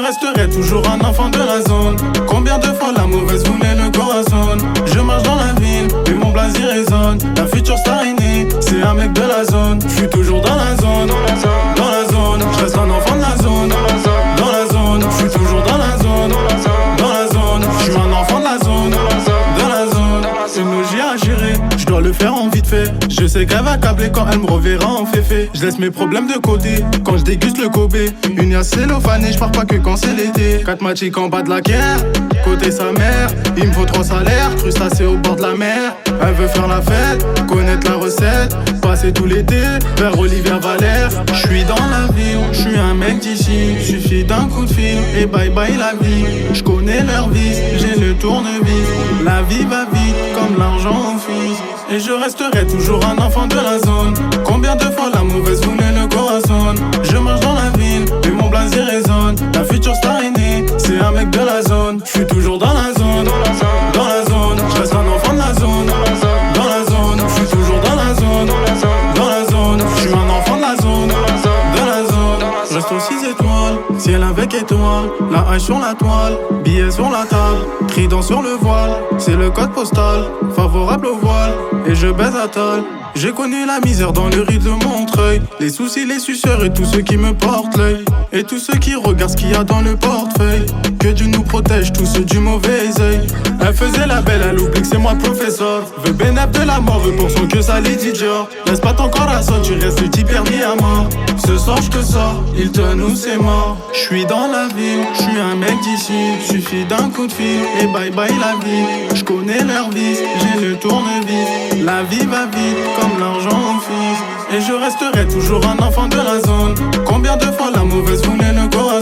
resterai toujours un enfant de la zone. Combien de fois la mauvaise voulait le corazon. Je marche dans la ville, et mon blaze y résonne. La future star est née, c'est un mec de la zone. Je suis toujours dans la zone, dans la zone. Je reste un enfant de la zone, dans la zone. Je suis toujours dans la zone, dans la zone. Je suis un enfant de la zone, dans la zone. C'est nos J à gérer, je dois le faire en vite fait. Je sais qu'elle va câbler quand elle me reverra en féfé. Je laisse mes problèmes de côté quand je déguste le Kobe. Une yacht cellophanée, je pars pas que quand c'est l'été. 4 matiques en bas de la guerre, côté sa mère. Il me faut 3 salaires, crustacés au bord de la mer. Elle veut faire la fête, connaître la recette. Passer tout l'été vers Olivier Valère. Je suis dans la ville, je suis un mec d'ici. Suffit d'un coup de fil et bye bye la vie. Je connais leur vie, j'ai le tournevis. La vie va vite comme l'argent au fils. Et je resterai toujours un enfant de la zone. Combien de fois la mauvaise voulait le corazon. Je marche dans la ville, et mon blaze y résonne. La future star est née, c'est un mec de la zone. Je suis toujours dans la zone, dans la zone. Je reste un enfant de la zone, dans la zone. Je suis toujours dans la zone, dans la zone. Je suis un enfant de la zone, de la zone. Je reste aux 6 étoiles, ciel avec étoile. La hache sur la toile, billets sur la table. Trident sur le voile, c'est le code postal. Favorable au voile, et je baise à tol. J'ai connu la misère dans le riz de Montreuil. Les soucis, les suceurs et tous ceux qui me portent l'œil. Et tous ceux qui regardent ce qu'il y a dans le portefeuille. Que Dieu nous protège, tous ceux du mauvais œil. Elle faisait la belle, elle oublie que c'est moi le professeur. Veut bénéf de la mort, veut pour son que ça les dit Dior. Laisse pas ton corps à son, tu restes le type permis à mort. Ce soir je te sors, il te nous c'est mort. Je suis dans la ville, je suis un mec d'ici. Suffit d'un coup de fil et bye bye la vie. Je connais leur vie, j'ai le tournevis. La vie va vite comme l'argent au fils. Et je resterai toujours un enfant de la zone. Combien de fois la mauvaise voulait le corazon.